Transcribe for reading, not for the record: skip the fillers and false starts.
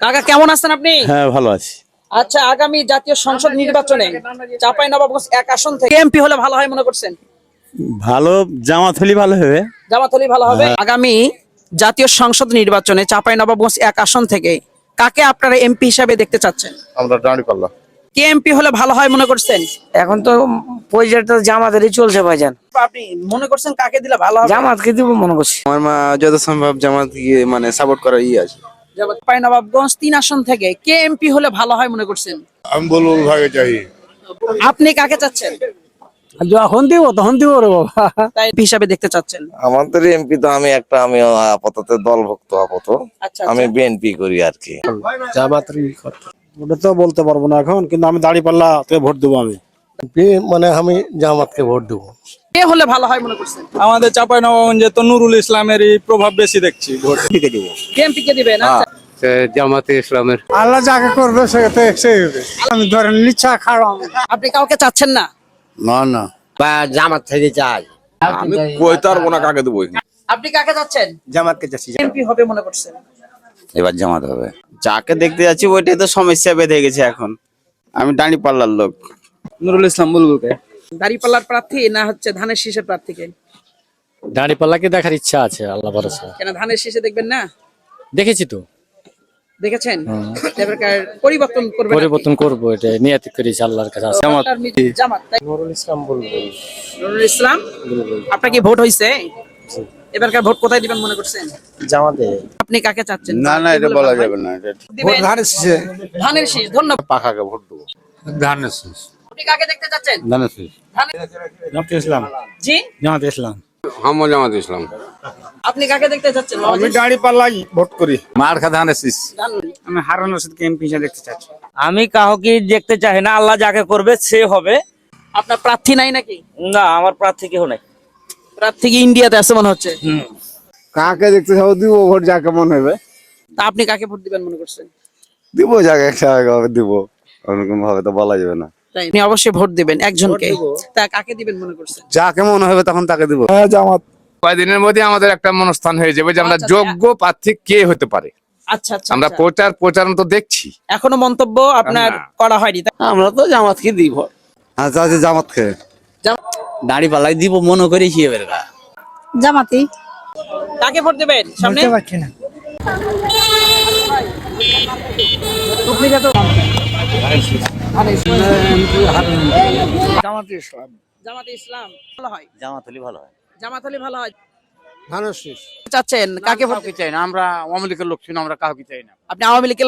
কাকা কেমন আছেন আপনি? হ্যাঁ, ভালো আছি। আচ্ছা, আগামী জাতীয় সংসদ নির্বাচনে চাঁপাইনবাবগঞ্জ ১ আসন থেকে এমপি হলে ভালো হয় মনে করছেন? ভালো, জামাত হলে ভালো হবে। জামাত হলেই ভালো হবে। আগামী জাতীয় সংসদ নির্বাচনে চাঁপাইনবাবগঞ্জ ১ আসন থেকে কাকে আপনারা এমপি হিসাবে দেখতে চাচ্ছেন? আমরা দাঁড়িপাল্লা। কে এমপি হলে ভালো হয় মনে করছেন? এখন তো পর্যায়টা জামাতেরই চলছে ভাইজান। আপনি মনে করছেন কাকে দিলে ভালো হবে? জামাতকে দিব মনে করছি। আমার মা যত সম্ভব জামাত মানে সাপোর্ট করার আছে। চাঁপাইনবাবগঞ্জ ৩ আসন থেকে কে এমপি হলে ভালো হয় মনে করছেন? আমি বলবো ভাগে চাই। আপনি কাকে চাচ্ছেন? যখন দিব তখন দিব রে বাবা। তাই এমপি হিসাবে দেখতে চাচ্ছেন? আমাদের এমপি তো আমি আপাতত দলভুক্ত আচ্ছা, আমি বিএনপি করি আর কি। ওটা তো বলতে পারবো না এখন, কিন্তু আমি দাঁড়িপাল্লা থেকে ভোট দেবো। আমি মানে আমি জামাতকে ভোট দেবো। কে হলে ভালো হয় মনে করছেন? আমাদের চাঁপাইনবাবগঞ্জে তো নুরুল ইসলামেরই প্রভাব বেশি দেখছি। ভোট দিকে দিব কে এমপি কে দিবেন? আচ্ছা, জামাতে ইসলামের। আল্লাহ যাকে করবে সে হবে। আমি ধরেন নিচ্ছা খারাপ। আপনি কাউকে চাচ্ছেন না? না বা জামাত থেকে চাই। আমি কইতে পারবো না কাকে দেবো। আপনি কাকে চাচ্ছেন? জামাতকে যাচ্ছি। এমপি হবে মনে করছেন? এবার জামাত হবে। যাকে দেখতে যাচ্ছি ওইটাই তো সমস্যা বেঁধে গেছে এখন। আমি দাঁড়িপাল্লার লোক। নুরুল ইসলাম বুলবুলকে। দাঁড়িপাল্লার প্রার্থী না হচ্ছে ধানের শীষের প্রার্থীকে? দাঁড়িপাল্লাকে দেখার ইচ্ছা আছে, আল্লাহ ভরসা। কেন ধানের শীষে দেখবেন না? দেখেছি তো, দেখেছেন? এবারকার পরিবর্তন করবেন? পরিবর্তন করবো, এটা নিয়ত করেছি আল্লাহর কাছে। জামাত তাই? নুরুল ইসলাম। আপনার কি ভোট হয়েছে? এবারকার ভোট কোথায় দিবেন মনে করছেন? জামাতে। আপনি কাকে চাচ্ছেন? না না, এটা বলা যাবে না। দিবেন ধানের শীষ। ধন্যবাদ। পাখাকে ভোট দেবো। ধানের শীষ। আপনি কাকে দেখতে চাচ্ছেন? ধানের শীষ। জামাতে ইসলাম। জি, জামাতে ইসলাম। আমার জামাত ইসলাম। আপনি কাকে দেখতে চাচ্ছেন? আমি দাঁড়িপাল্লাই ভোট করি। মার খা ধানের শীষ। আমি হারুন রশিদকে এমপি হিসেবে দেখতে চাচ্ছি। আমি কাউকে দেখতে চাই না, আল্লাহ যাকে করবে সে হবে। আপনার প্রার্থী নাই নাকি? না, আমার প্রার্থী কেউ নাই। প্রার্থী কি ইন্ডিয়াতে আছে মনে হচ্ছে? কাকে দেখতে চাও দিব, ভোট যাকে মনে হবে তা আপনি কাকে ভোট দিবেন মনে করছেন? দিব, যাকে দিব। ওরকম ভাবে তো বলা যাবে না। তাই আপনি অবশ্যই ভোট দিবেন একজনকে। তা কাকে দিবেন মনে করছেন? যাকে মনে হবে তখন তাকে দিব। জামাত। কয়েকদিনের মধ্যে আমাদের একটা মনস্থান হয়ে যাবে যে আমরা আচ্ছা, যোগ্য প্রার্থী কে হতে পারে। আচ্ছা আচ্ছা, আমরা আচ্ছা। প্রচারণ তো দেখছি। এখনো মন্তব্য আপনার না। করা হয়নি তাই? আমরা তো জামাতকে দিব। আচ্ছা জামাতকে দাঁড়িপাল্লাই দিব মনে করেছি এবার। জামাতি। কাকে ভোট দেবেন সামনে? পারছি না। জামাতে ইসলাম ভালো হয়। জামাত হলে ভালো হয়। জামাত হলে ভালো হয়। ধানের শীষ। চাচ্ছেন কাকে ভোট? চাই না, আমরা আওয়ামী লীগের লোক ছিল, আমরা কাউকে চাই না। আপনি আওয়ামী লীগের